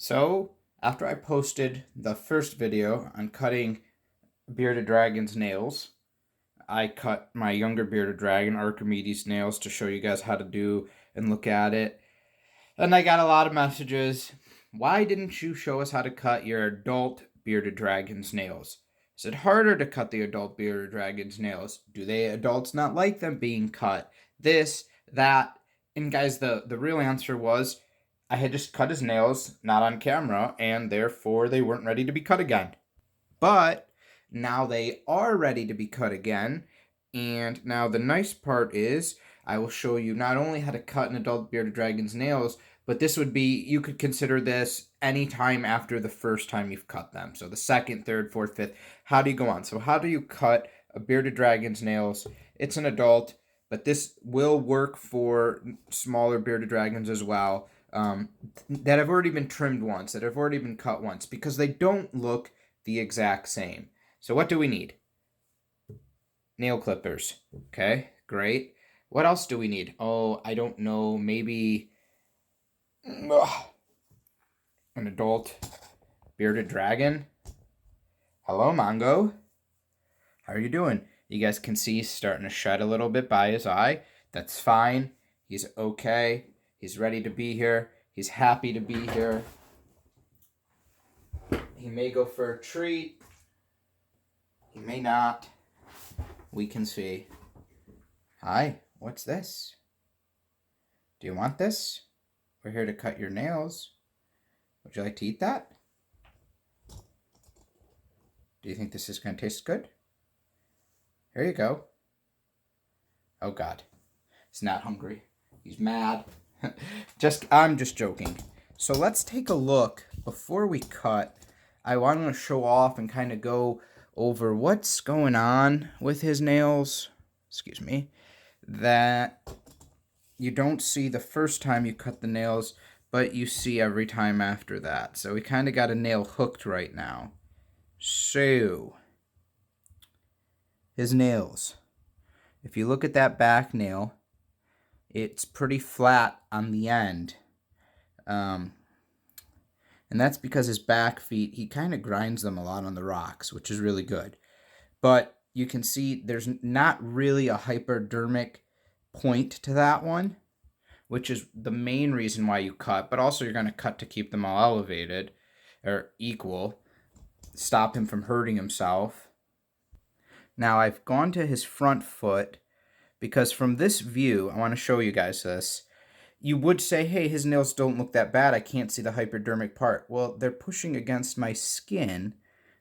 So, after I posted the first video on cutting bearded dragon's nails, I cut my younger bearded dragon, Archimedes' nails, to show you guys how to do and look at it. And I got a lot of messages. Why didn't you show us how to cut your adult bearded dragon's nails? Is it harder to cut the adult bearded dragon's nails? Do they adults not like them being cut? This, that. And guys, the real answer was I had just cut his nails, not on camera, and therefore they weren't ready to be cut again. But now they are ready to be cut again. And now the nice part is I will show you not only how to cut an adult bearded dragon's nails, but this would be, you could consider this any time after the first time you've cut them. So the second, third, fourth, fifth, how do you go on? So how do you cut a bearded dragon's nails? It's an adult, but this will work for smaller bearded dragons as well, that have already been trimmed once, that have already been cut once, because they don't look the exact same. So what do we need? Nail clippers. Okay, great. What else do we need? Oh, I don't know. Maybe an adult bearded dragon. Hello, Mongo. How are you doing? You guys can see he's starting to shed a little bit by his eye. That's fine. He's okay. He's ready to be here. He's happy to be here. He may go for a treat. He may not. We can see. Hi, what's this? Do you want this? We're here to cut your nails. Would you like to eat that? Do you think this is going to taste good? Here you go. Oh God, he's not hungry. He's mad. I'm just joking. So let's take a look. Before we cut, I want to show off and kind of go over what's going on with his nails. Excuse me. That you don't see the first time you cut the nails, but you see every time after that. So we kind of got a nail hooked right now. So, his nails. If you look at that back nail, it's pretty flat on the end. And that's because his back feet, he kind of grinds them a lot on the rocks, which is really good. But you can see there's not really a hypodermic point to that one, which is the main reason why you cut. But also you're going to cut to keep them all elevated or equal. Stop him from hurting himself. Now I've gone to his front foot because from this view, I want to show you guys this. You would say, hey, his nails don't look that bad. I can't see the hypodermic part. Well, they're pushing against my skin,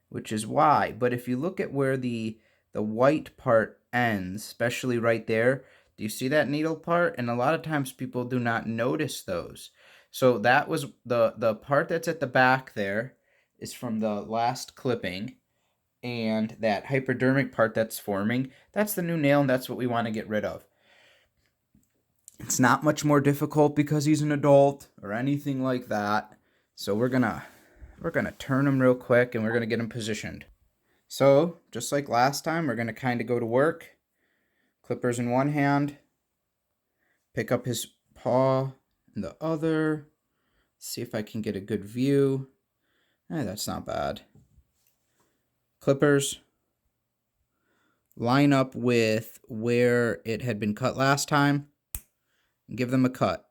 which is why. But if you look at where the white part ends, especially right there, do you see that needle part? And a lot of times people do not notice those. So that was the part that's at the back there is from the last clipping. And that hypodermic part that's forming, that's the new nail, and that's what we want to get rid of. It's not much more difficult because he's an adult or anything like that. So we're gonna turn him real quick and we're gonna get him positioned. So just like last time, we're gonna kind of go to work. Clippers in one hand, pick up his paw in the other. See if I can get a good view. That's not bad. Clippers line up with where it had been cut last time and give them a cut.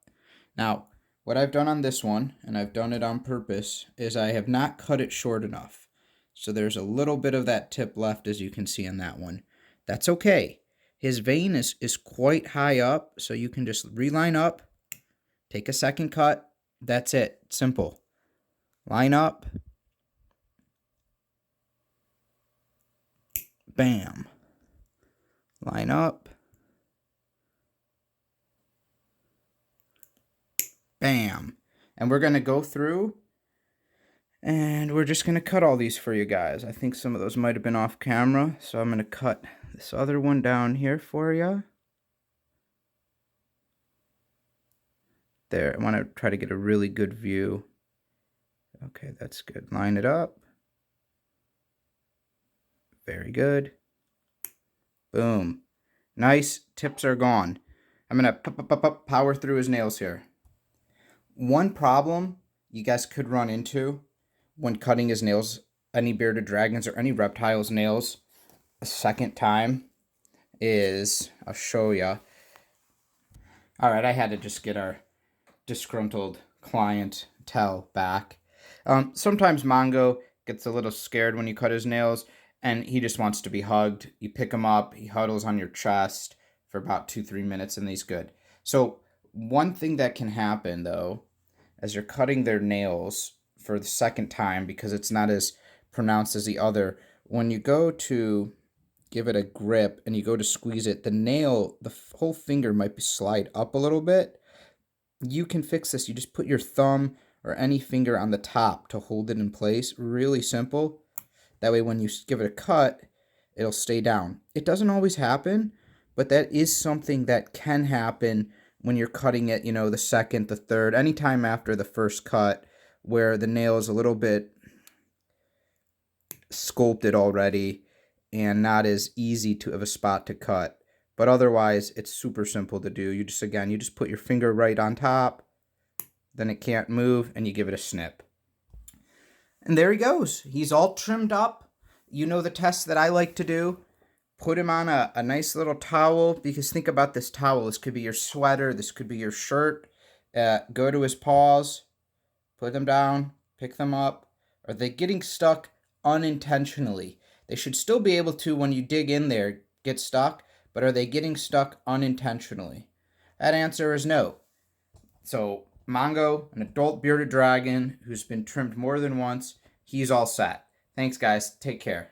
Now, what I've done on this one, and I've done it on purpose, is I have not cut it short enough. So there's a little bit of that tip left, as you can see on that one. That's okay. His vein is quite high up, so you can just reline up, take a second cut. That's it. Simple. Line up. Bam. Line up. Bam. And we're going to go through and we're just going to cut all these for you guys. I think some of those might have been off camera, so I'm going to cut this other one down here for you. There. I want to try to get a really good view. Okay, that's good. Line it up. Very good. Boom. Nice. Tips are gone. I'm going to power through his nails here. One problem you guys could run into when cutting his nails, any bearded dragons or any reptile's nails, a second time is, I'll show you. All right, I had to just get our disgruntled clientele back. Sometimes Mongo gets a little scared when you cut his nails, and he just wants to be hugged. You pick him up, he huddles on your chest for about 2-3 minutes, and he's good. So one thing that can happen, though, as you're cutting their nails for the second time, because it's not as pronounced as the other, when you go to give it a grip and you go to squeeze it, the nail, the whole finger might slide up a little bit. You can fix this. You just put your thumb or any finger on the top to hold it in place. Really simple. That way when you give it a cut, it'll stay down. It doesn't always happen, but that is something that can happen when you're cutting it, you know, the second, the third, anytime after the first cut, where the nail is a little bit sculpted already and not as easy to of a spot to cut. But otherwise, it's super simple to do. You just put your finger right on top, then it can't move, and you give it a snip. And there he goes. He's all trimmed up. You know the test that I like to do. Put him on a nice little towel, because think about this towel. This could be your sweater. This could be your shirt. Go to his paws. Put them down. Pick them up. Are they getting stuck unintentionally? They should still be able to, when you dig in there, get stuck. But are they getting stuck unintentionally? That answer is no. So Mongo, an adult bearded dragon who's been trimmed more than once, he's all set. Thanks, guys. Take care.